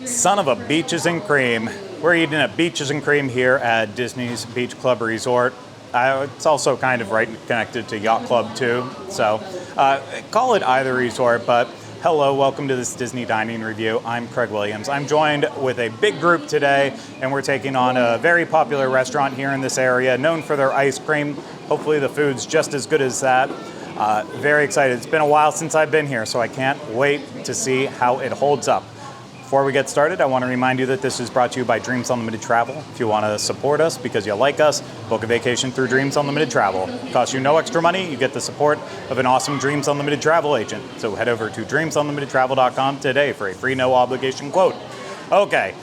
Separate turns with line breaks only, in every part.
Son of a beaches and cream. We're eating at Beaches and Cream here at Disney's Beach Club Resort. It's also kind of right connected to Yacht Club too. So call it either resort, but hello, welcome to this Disney Dining Review. I'm Craig Williams. I'm joined with a big group today, and we're taking on a very popular restaurant here in this area, known for their ice cream. Hopefully the food's just as good as that. Very excited. It's been a while since I've been here, so I can't wait to see how it holds up. Before we get started, I want to remind you that this is brought to you by Dreams Unlimited Travel. If you want to support us because you like us, book a vacation through Dreams Unlimited Travel. It costs you no extra money. You get the support of an awesome Dreams Unlimited travel agent. So head over to dreamsunlimitedtravel.com today for a free no obligation quote. Okay,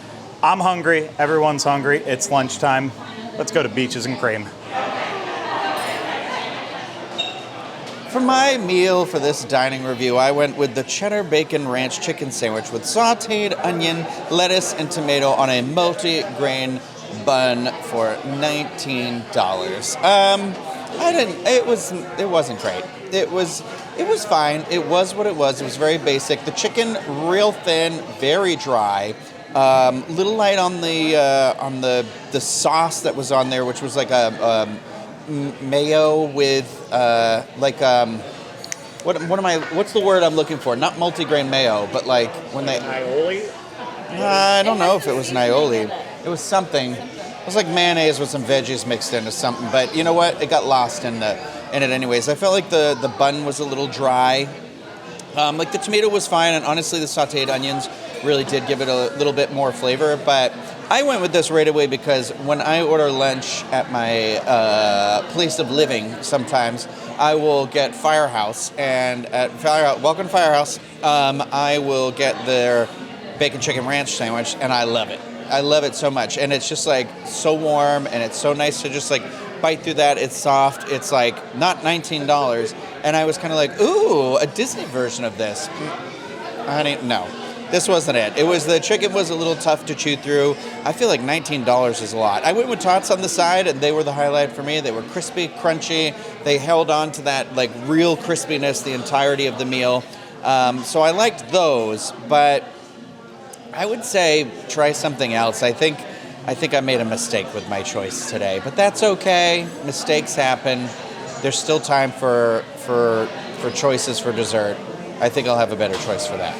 I'm hungry. Everyone's hungry. It's lunchtime. Let's go to Beaches and Cream.
For my meal for this dining review, I went with the cheddar bacon ranch chicken sandwich with sauteed onion, lettuce, and tomato on a multi-grain bun for $19. It wasn't great. It was fine. It was what it was. It was very basic. The chicken, real thin, very dry. Little light on the sauce that was on there, which was like a mayo with what's the word I'm looking for? Not multigrain mayo, but like when they
aioli?
I don't know if it was an aioli. It was something. It was like mayonnaise with some veggies mixed into something. But you know what? It got lost in it anyways. I felt like the bun was a little dry. Like the tomato was fine, and honestly, the sauteed onions really did give it a little bit more flavor. But I went with this right away because when I order lunch at my place of living, sometimes I will get Firehouse, and at Welcome to Firehouse, I will get their bacon chicken ranch sandwich, and I love it. I love it so much, and it's just like so warm, and it's so nice to just like bite through that. It's soft. It's like not $19, and I was kind of like, ooh, a Disney version of this. Honey, no. This wasn't it. The chicken was a little tough to chew through. I feel like $19 is a lot. I went with tots on the side, and they were the highlight for me. They were crispy, crunchy. They held on to that like real crispiness the entirety of the meal. So I liked those, but I would say try something else. I think I made a mistake with my choice today, but that's okay. Mistakes happen. There's still time for choices for dessert. I think I'll have a better choice for that.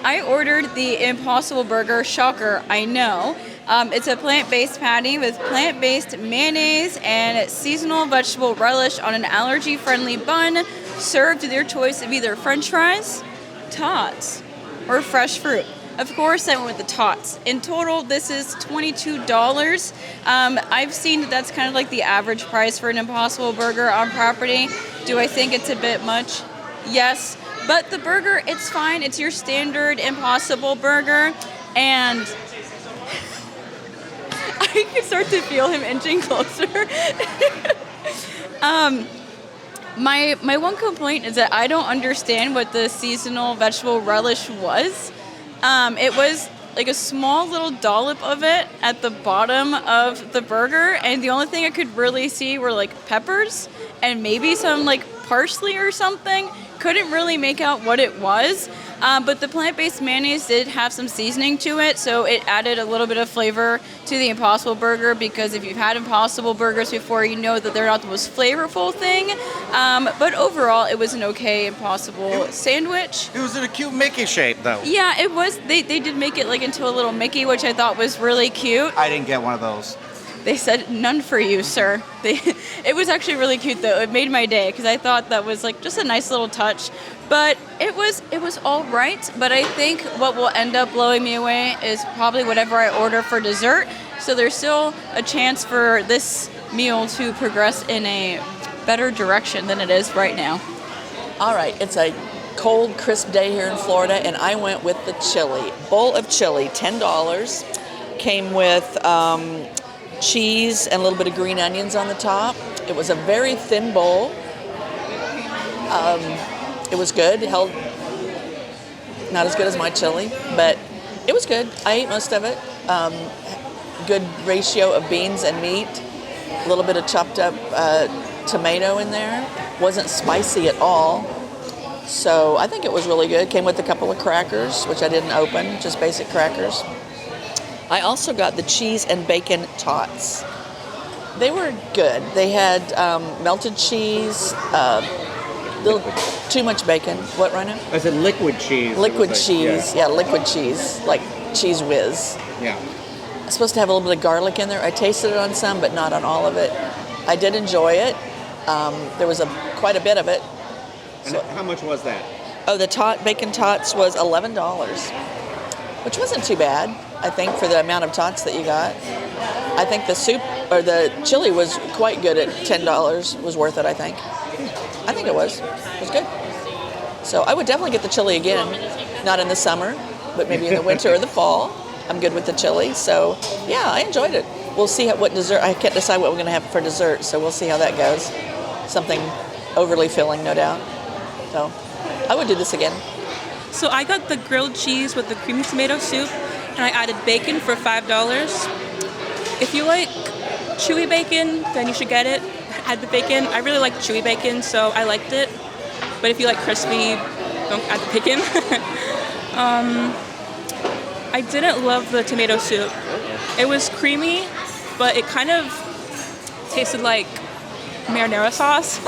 I ordered the Impossible Burger. Shocker, I know. It's a plant-based patty with plant-based mayonnaise and seasonal vegetable relish on an allergy-friendly bun, served to their choice of either french fries, tots, or fresh fruit. Of course, I went with the tots. In total, this is $22. I've seen that's kind of like the average price for an Impossible Burger on property. Do I think it's a bit much? Yes. But the burger, it's fine. It's your standard Impossible Burger. And I can start to feel him inching closer. My one complaint is that I don't understand what the seasonal vegetable relish was. It was like a small little dollop of it at the bottom of the burger. And the only thing I could really see were like peppers and maybe some like parsley or something. Couldn't really make out what it was, but the plant-based mayonnaise did have some seasoning to it, so it added a little bit of flavor to the Impossible Burger, because if you've had Impossible Burgers before, you know that they're not the most flavorful thing, but overall, it was an okay Impossible sandwich.
It was in a cute Mickey shape, though.
Yeah, it was. They did make it like into a little Mickey, which I thought was really cute.
I didn't get one of those.
They said, none for you, sir. It was actually really cute, though. It made my day, because I thought that was like just a nice little touch. But it was all right. But I think what will end up blowing me away is probably whatever I order for dessert. So there's still a chance for this meal to progress in a better direction than it is right now.
All right, it's a cold, crisp day here in Florida, and I went with the chili. Bowl of chili, $10. Came with cheese and a little bit of green onions on the top. It was a very thin bowl. It was good. It held not as good as my chili, but it was good. I ate most of it. Good ratio of beans and meat. A little bit of chopped up tomato in there. Wasn't spicy at all. So I think it was really good. Came with a couple of crackers, which I didn't open, just basic crackers. I also got the cheese and bacon tots. They were good. They had melted cheese, too much bacon. What, Rhino?
I said liquid cheese.
Liquid cheese. Yeah, liquid cheese, like Cheese Whiz.
Yeah.
It's supposed to have a little bit of garlic in there. I tasted it on some, but not on all of it. I did enjoy it. There was quite a bit of it.
And how much was that?
Oh, the bacon tots was $11, which wasn't too bad, I think, for the amount of tots that you got. I think the soup or the chili was quite good at $10. Was worth it, I think. I think it was. It was good. So I would definitely get the chili again. Not in the summer, but maybe in the winter or the fall. I'm good with the chili. So, yeah, I enjoyed it. We'll see what dessert. I can't decide what we're going to have for dessert, so we'll see how that goes. Something overly filling, no doubt. So I would do this again.
So I got the grilled cheese with the creamy tomato soup, and I added bacon for $5. If you like chewy bacon, then you should get it. Add the bacon. I really like chewy bacon, so I liked it. But if you like crispy, don't add the bacon. I didn't love the tomato soup. It was creamy, but it kind of tasted like marinara sauce.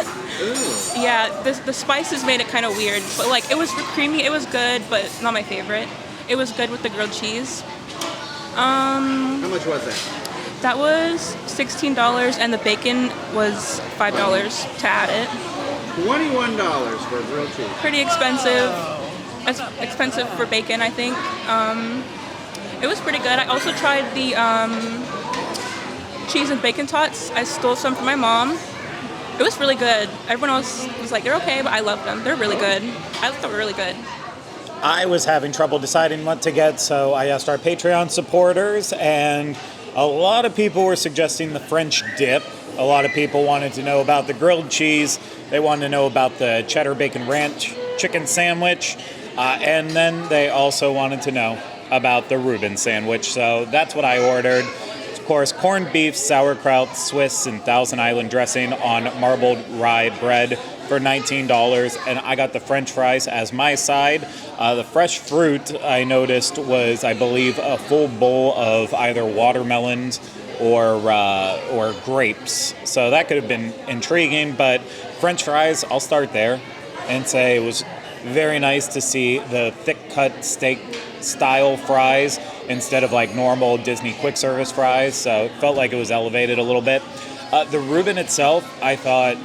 Yeah, the spices made it kind of weird, but like it was creamy, it was good, but not my favorite. It was good with the grilled cheese.
How much was that?
That was $16, and the bacon was $5 to add it.
$21 for grilled cheese.
Pretty expensive. It's expensive for bacon, I think. It was pretty good. I also tried the cheese and bacon tots. I stole some from my mom. It was really good. Everyone else was like, they're okay, but I love them. They're really good. I thought they were really good.
I was having trouble deciding what to get, so I asked our Patreon supporters, and a lot of people were suggesting the French dip. A lot of people wanted to know about the grilled cheese. They wanted to know about the cheddar bacon ranch chicken sandwich. And then they also wanted to know about the Reuben sandwich. So that's what I ordered. Of course, corned beef, sauerkraut, Swiss, and Thousand Island dressing on marbled rye bread for $19. And I got the French fries as my side. The fresh fruit I noticed was, I believe, a full bowl of either watermelons or grapes. So that could have been intriguing, but French fries, I'll start there and say it was very nice to see the thick-cut steak-style fries instead of like normal Disney quick service fries, so it felt like it was elevated a little bit. The Reuben itself, I thought,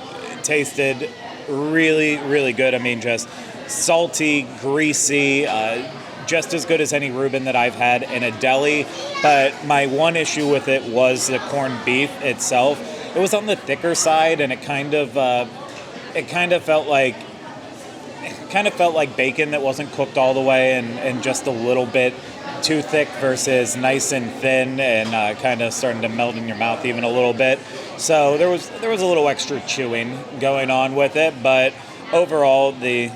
tasted really, really good. I mean, just salty, greasy, just as good as any Reuben that I've had in a deli, but my one issue with it was the corned beef itself. It was on the thicker side, and it kind of felt like bacon that wasn't cooked all the way and just a little bit too thick versus nice and thin and kind of starting to melt in your mouth even a little bit. So there was a little extra chewing going on with it, but overall the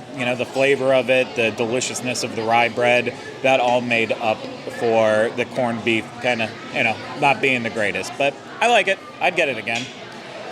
flavor of it, the deliciousness of the rye bread, that all made up for the corned beef kind of, not being the greatest. But I like it. I'd get it again.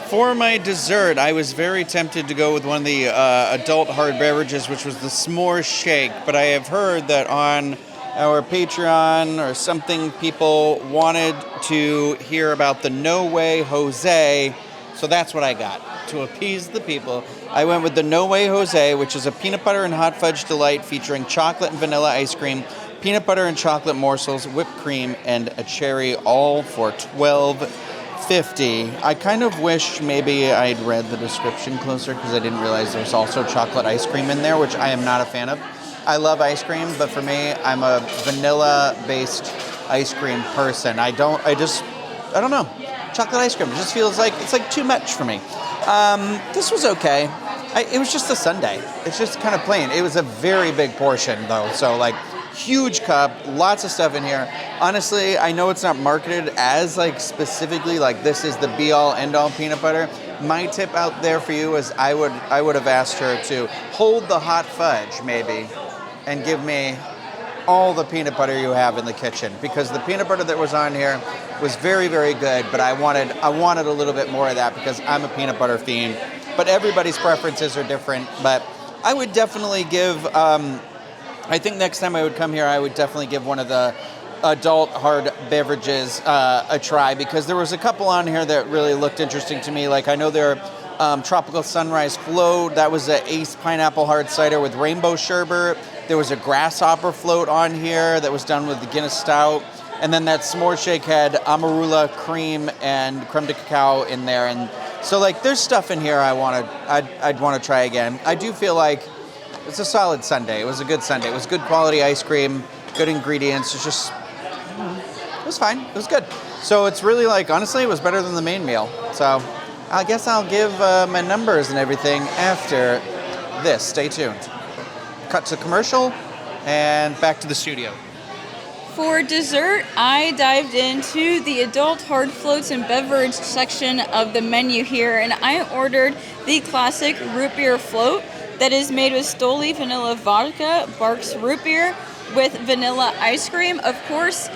For my dessert, I was very tempted to go with one of the adult hard beverages, which was the s'more shake. But I have heard that on our Patreon or something, people wanted to hear about the No Way Jose. So that's what I got. To appease the people, I went with the No Way Jose, which is a peanut butter and hot fudge delight featuring chocolate and vanilla ice cream, peanut butter and chocolate morsels, whipped cream, and a cherry, all for $12.50. I kind of wish maybe I'd read the description closer because I didn't realize there's also chocolate ice cream in there, which I am not a fan of. I love ice cream, but for me, I'm a vanilla-based ice cream person. I don't know. Chocolate ice cream, it just feels like it's like too much for me. This was okay. It was just a sundae. It's just kind of plain. It was a very big portion though, so like huge cup, lots of stuff in here. Honestly, I know it's not marketed as like specifically like this is the be-all end-all peanut butter. My tip out there for you is I would have asked her to hold the hot fudge maybe and give me all the peanut butter you have in the kitchen, because the peanut butter that was on here was very, very good, but I wanted a little bit more of that because I'm a peanut butter fiend. But everybody's preferences are different. But I would definitely give. I think next time I would come here, I would definitely give one of the adult hard beverages a try, because there was a couple on here that really looked interesting to me. Like I know there are Tropical Sunrise Float. That was an Ace Pineapple Hard Cider with rainbow sherbet. There was a Grasshopper Float on here that was done with the Guinness Stout. And then that s'more shake had Amarula cream and creme de cacao in there. And so like there's stuff in here I'd want to try again. I do feel like it's a solid sundae. It was a good sundae. It was good quality ice cream, good ingredients. It was fine. It was good. So it's really like, honestly, it was better than the main meal. So I guess I'll give my numbers and everything after this. Stay tuned. Cut to commercial and back to the studio.
For dessert, I dived into the adult hard floats and beverage section of the menu here, and I ordered the classic root beer float that is made with Stoli vanilla vodka, Barks root beer with vanilla ice cream. Of course,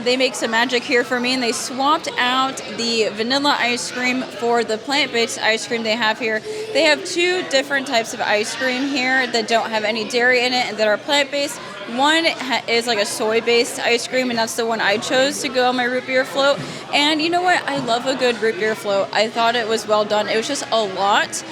they make some magic here for me, and they swapped out the vanilla ice cream for the plant-based ice cream they have here. They have two different types of ice cream here that don't have any dairy in it and that are plant-based. One is like a soy-based ice cream, and that's the one I chose to go on my root beer float. And you know what? I love a good root beer float. I thought it was well done. It was just a lot.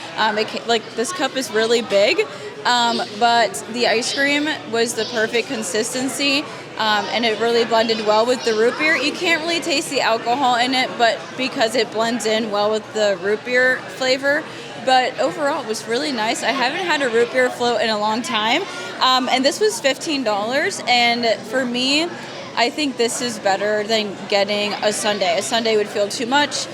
This cup is really big, but the ice cream was the perfect consistency, and it really blended well with the root beer. You can't really taste the alcohol in it, but because it blends in well with the root beer flavor. But overall, it was really nice. I haven't had a root beer float in a long time, and this was $15. And for me, I think this is better than getting a sundae. A sundae would feel too much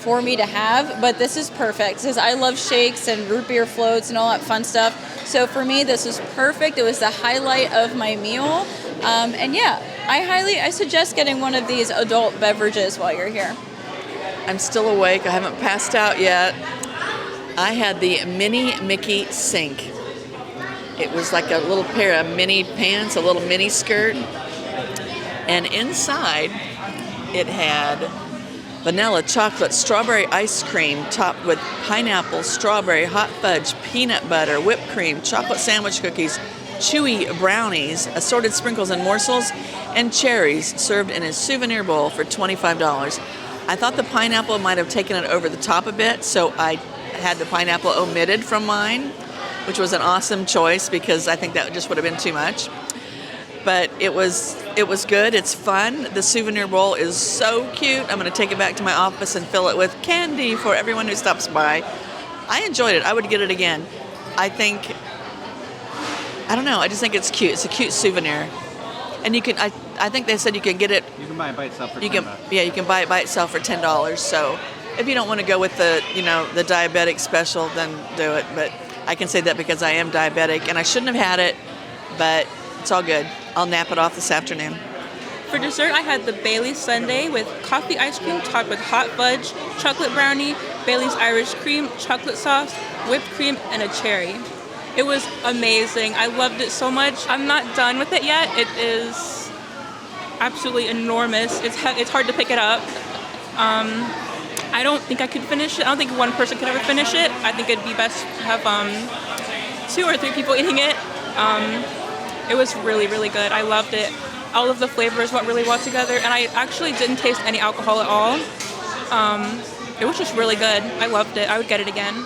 for me to have, but this is perfect because I love shakes and root beer floats and all that fun stuff. So for me, this was perfect. It was the highlight of my meal. And yeah, I suggest getting one of these adult beverages while you're here.
I'm still awake. I haven't passed out yet. I had the mini Mickey sink. It was like a little pair of mini pants, a little mini skirt. And inside, it had vanilla, chocolate, strawberry ice cream topped with pineapple, strawberry, hot fudge, peanut butter, whipped cream, chocolate sandwich cookies, chewy brownies, assorted sprinkles and morsels, and cherries served in a souvenir bowl for $25. I thought the pineapple might have taken it over the top a bit, so I had the pineapple omitted from mine, which was an awesome choice because I think that just would have been too much. But it was good. It's fun. The souvenir bowl is so cute. I'm going to take it back to my office and fill it with candy for everyone who stops by. I enjoyed it. I would get it again. I don't know. I just think it's cute. It's a cute souvenir. And you can, I think they said you can get it.
You can buy it by itself for $10.
Yeah, you can buy it by itself for $10. So if you don't want to go with the diabetic special, then do it. But I can say that because I am diabetic and I shouldn't have had it, but it's all good. I'll nap it off this afternoon.
For dessert, I had the Bailey's sundae with coffee ice cream topped with hot fudge, chocolate brownie, Bailey's Irish cream, chocolate sauce, whipped cream, and a cherry. It was amazing. I loved it so much. I'm not done with it yet. It is absolutely enormous. It's hard to pick it up. I don't think I could finish it. I don't think one person could ever finish it. I think it'd be best to have 2 or 3 people eating it. It was really, really good. I loved it. All of the flavors went really well together, and I actually didn't taste any alcohol at all. It was just really good. I loved it. I would get it again.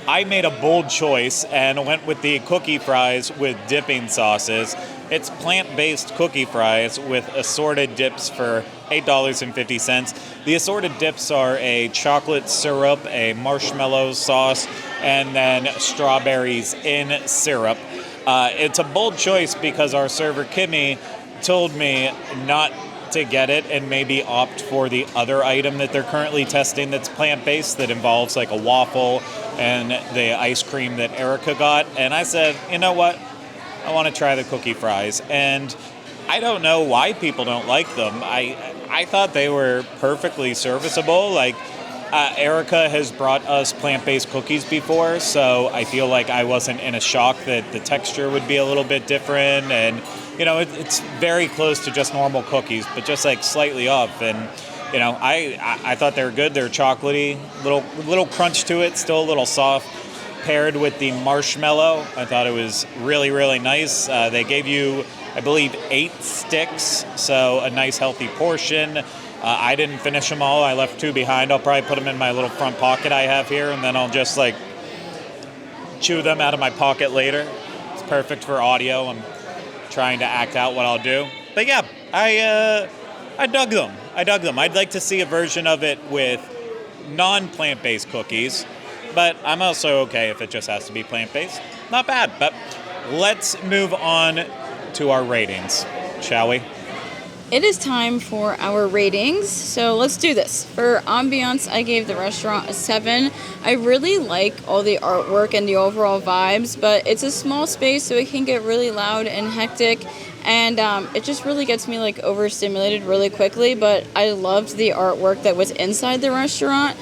I made a bold choice and went with the cookie fries with dipping sauces. It's plant-based cookie fries with assorted dips for $8.50. The assorted dips are a chocolate syrup, a marshmallow sauce, and then strawberries in syrup. It's a bold choice because our server, Kimmy, told me not to get it and maybe opt for the other item that they're currently testing that's plant-based that involves like a waffle and the ice cream that Erica got. And I said, you know what? I want to try the cookie fries. And I don't know why people don't like them. I thought they were perfectly serviceable. Like, Erica has brought us plant-based cookies before, so I feel like I wasn't in a shock that the texture would be a little bit different. And, it's very close to just normal cookies, but just like slightly off. And, I thought they were good. They're chocolatey, little crunch to it, still a little soft. paired with the marshmallow. I thought it was really, really nice. They gave you, I believe, 8 sticks, so a nice healthy portion. I didn't finish them all. I left 2 behind. I'll probably put them in my little front pocket I have here, and then I'll just like chew them out of my pocket later. It's perfect for audio. I'm trying to act out what I'll do. But yeah, I dug them. I'd like to see a version of it with non-plant-based cookies, but I'm also okay if it just has to be plant-based. Not bad, but let's move on to our ratings, shall we?
It is time for our ratings, so let's do this. For ambiance, I gave the restaurant a 7. I really like all the artwork and the overall vibes, but it's a small space, so it can get really loud and hectic, and it just really gets me like overstimulated really quickly, but I loved the artwork that was inside the restaurant.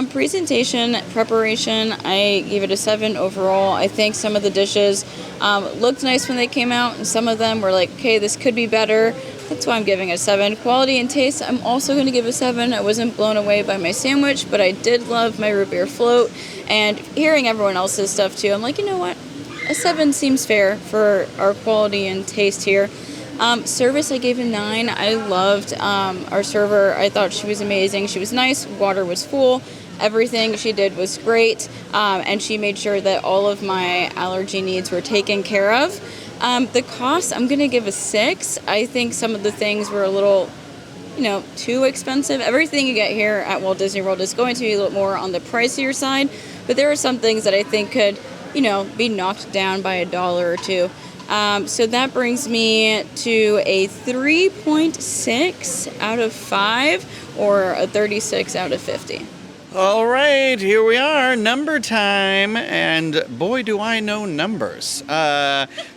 Presentation, preparation, I gave it a 7 overall. I think some of the dishes looked nice when they came out, and some of them were like, okay, this could be better. That's why I'm giving it a 7. Quality and taste, I'm also going to give a 7. I wasn't blown away by my sandwich, but I did love my root beer float. And hearing everyone else's stuff too, I'm like, you know what? A 7 seems fair for our quality and taste here. Service, I gave a 9. I loved our server. I thought she was amazing. She was nice. Water was full. Everything she did was great. And she made sure that all of my allergy needs were taken care of. The cost, I'm going to give a 6. I think some of the things were a little, too expensive. Everything you get here at Walt Disney World is going to be a little more on the pricier side, but there are some things that I think could, be knocked down by $1 or $2. So that brings me to a 3.6 out of 5 or a 36 out of 50.
All right, here we are, number time, and boy, do I know numbers.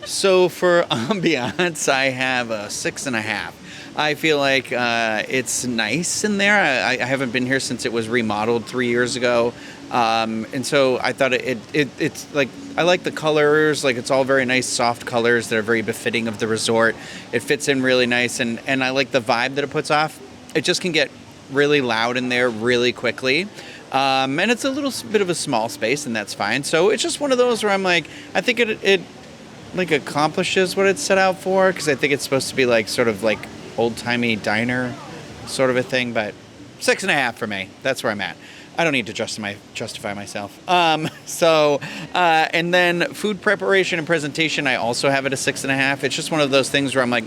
So for ambiance, I have a 6.5. I feel like it's nice in there. I haven't been here since it was remodeled 3 years ago, and so I thought it's like, I like the colors. Like, it's all very nice, soft colors that are very befitting of the resort. It fits in really nice, and I like the vibe that it puts off. It just can get really loud in there really quickly. And it's a little bit of a small space, and that's fine. So it's just one of those where I'm like, I think it like accomplishes what it's set out for, because I think it's supposed to be like sort of like old-timey diner sort of a thing, but 6.5 for me. That's where I'm at. I don't need to justify myself. And then food preparation and presentation, I also have it a 6.5. It's just one of those things where I'm like,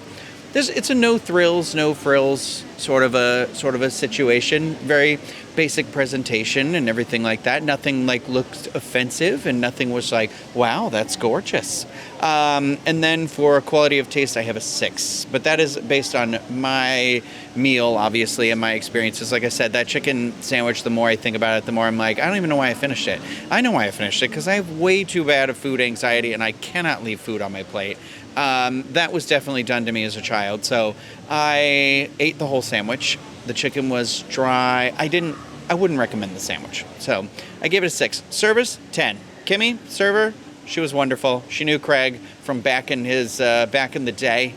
it's a no thrills, no frills sort of a situation. Very basic presentation and everything like that. Nothing like looked offensive, and nothing was like, wow, that's gorgeous. And then for quality of taste, I have a 6. But that is based on my meal, obviously, and my experiences. Like I said, that chicken sandwich, the more I think about it, the more I'm like, I don't even know why I finished it. I know why I finished it, because I have way too bad of food anxiety, and I cannot leave food on my plate. That was definitely done to me as a child. So I ate the whole sandwich. The chicken was dry. I wouldn't recommend the sandwich. So I gave it a 6. Service, 10. Kimmy, server, she was wonderful. She knew Craig from back in the day,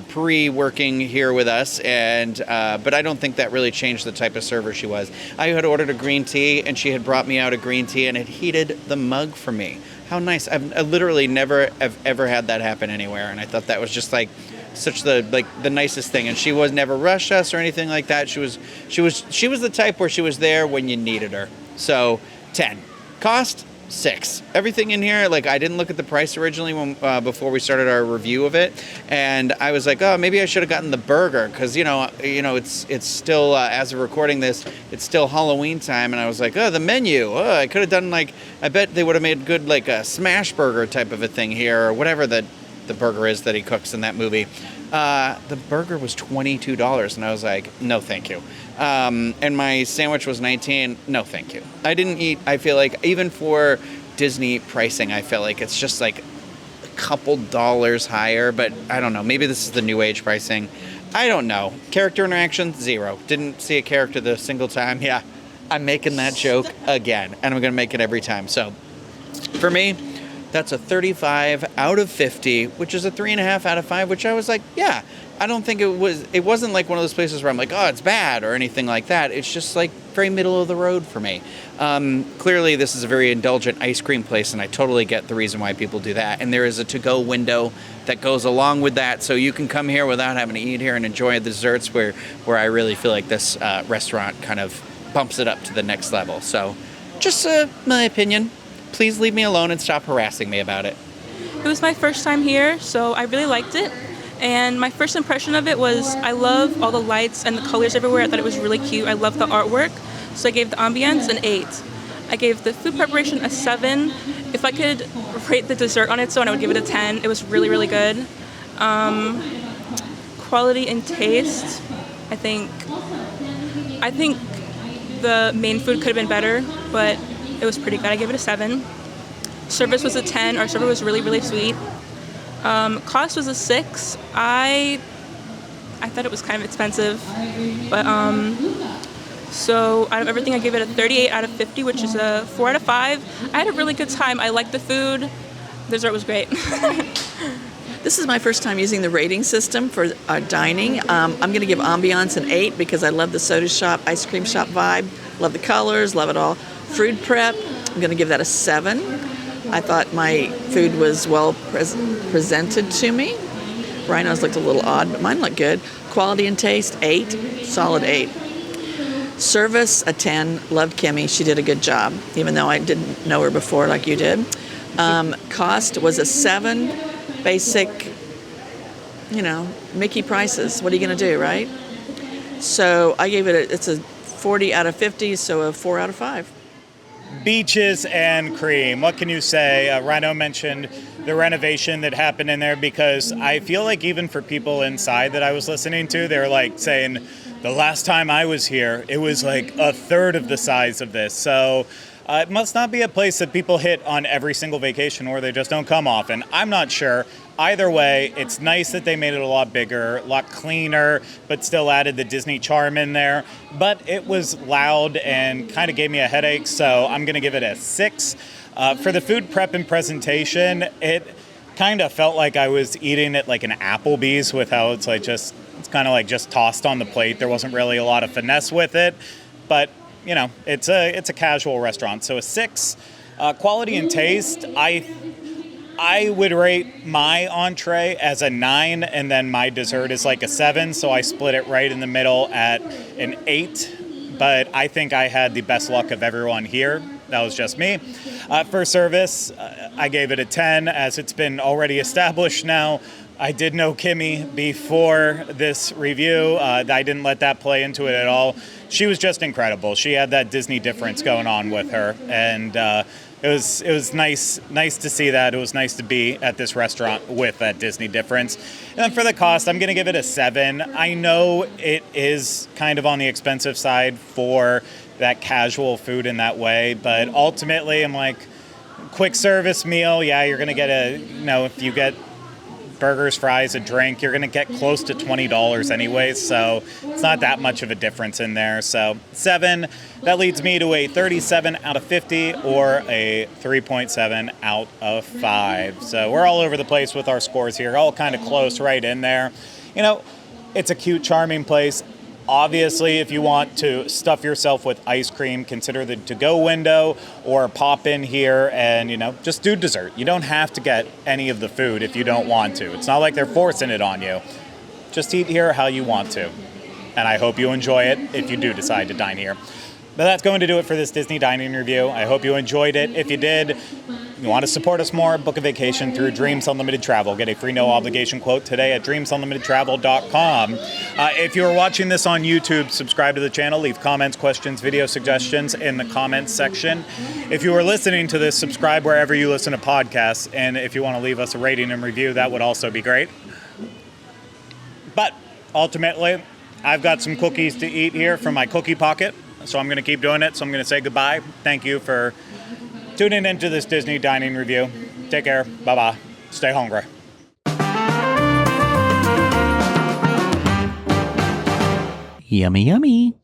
pre-working here with us, and but I don't think that really changed the type of server she was. I had ordered a green tea, and she had brought me out a green tea and had heated the mug for me. How nice. I literally never have ever had that happen anywhere, and I thought that was just like such the nicest thing. And she was never rushed us or anything like that. She was the type where she was there when you needed her. So 10. Cost 6. Everything in here, like, I didn't look at the price originally before we started our review of it, and I was like, oh, maybe I should have gotten the burger, because it's still as of recording this, it's still Halloween time, and I was like, oh, the menu, I could have done, like, I bet they would have made good, like, a smash burger type of a thing here, or whatever the burger is that he cooks in that movie. The burger was $22, and I was like, no, thank you. And my sandwich was $19. No, thank you. I didn't eat. I feel like even for Disney pricing, I feel like it's just like a couple dollars higher. But I don't know. Maybe this is the new age pricing. I don't know. Character interaction, 0. Didn't see a character the single time. Yeah, I'm making that joke again, and I'm going to make it every time. So for me, that's a 35 out of 50, which is a 3.5 out of 5, which I was like, yeah, I don't think it wasn't like one of those places where I'm like, oh, it's bad or anything like that. It's just like very middle of the road for me. Clearly, this is a very indulgent ice cream place, and I totally get the reason why people do that. And there is a to-go window that goes along with that, so you can come here without having to eat here and enjoy the desserts, where I really feel like this restaurant kind of bumps it up to the next level. So, just my opinion. Please leave me alone and stop harassing me about it.
It was my first time here, so I really liked it. And my first impression of it was I love all the lights and the colors everywhere. I thought it was really cute. I love the artwork. So I gave the ambience an 8. I gave the food preparation a 7. If I could rate the dessert on its own, I would give it a 10. It was really, really good. Quality and taste, I think the main food could have been better, but it was pretty good. I gave it a 7. Service was a 10. Our server was really, really sweet. Cost was a 6. I thought it was kind of expensive, but so out of everything I gave it a 38 out of 50, which is a 4 out of 5. I had a really good time. I liked the food. The dessert was great.
This is my first time using the rating system for dining. I'm going to give ambiance an 8 because I love the soda shop, ice cream shop vibe. Love the colors, love it all. Food prep, I'm going to give that a 7. I thought my food was well presented to me. Rhino's looked a little odd, but mine looked good. Quality and taste, 8. Solid 8. Service, a 10. Loved Kimmy. She did a good job, even though I didn't know her before like you did. Cost was a 7. Basic, Mickey prices. What are you going to do, right? So I gave it it's a 40 out of 50, so a 4 out of 5.
Beaches and cream. What can you say? Rhino mentioned the renovation that happened in there, because I feel like even for people inside that I was listening to, they were like saying, the last time I was here, it was like a third of the size of this. So it must not be a place that people hit on every single vacation, or they just don't come often. I'm not sure. Either way, it's nice that they made it a lot bigger, a lot cleaner, but still added the Disney charm in there. But it was loud and kind of gave me a headache, so I'm going to give it a 6. For the food prep and presentation, it kind of felt like I was eating at like an Applebee's, with how it's kind of like just tossed on the plate. There wasn't really a lot of finesse with it, but it's a casual restaurant, so a 6. Quality and taste, I would rate my entree as a 9, and then my dessert is like a 7, so I split it right in the middle at an 8. But I think I had the best luck of everyone here. That was just me. For service, I gave it a 10, as it's been already established now. I did know Kimmy before this review. I didn't let that play into it at all. She was just incredible. She had that Disney difference going on with her, and it was nice to see that. It was nice to be at this restaurant with that Disney difference. And then for the cost, I'm going to give it a 7. I know it is kind of on the expensive side for that casual food in that way, but ultimately I'm like, quick service meal, yeah, you're going to get if you get burgers, fries, a drink, you're going to get close to $20 anyways, so it's not that much of a difference in there. So 7, that leads me to a 37 out of 50 or a 3.7 out of 5. So we're all over the place with our scores here, all kind of close right in there. It's a cute, charming place. Obviously, if you want to stuff yourself with ice cream, consider the to-go window, or pop in here and, just do dessert. You don't have to get any of the food if you don't want to. It's not like they're forcing it on you. Just eat here how you want to. And I hope you enjoy it if you do decide to dine here. But that's going to do it for this Disney dining review. I hope you enjoyed it. If you did, you want to support us more, book a vacation through Dreams Unlimited Travel. Get a free no obligation quote today at dreamsunlimitedtravel.com. If you are watching this on YouTube, subscribe to the channel, leave comments, questions, video suggestions in the comments section. If you are listening to this, subscribe wherever you listen to podcasts. And if you want to leave us a rating and review, that would also be great. But ultimately, I've got some cookies to eat here from my cookie pocket. So I'm going to keep doing it. So I'm going to say goodbye. Thank you for tuning into this Disney dining review. Take care. Bye-bye. Stay hungry.
Yummy, yummy.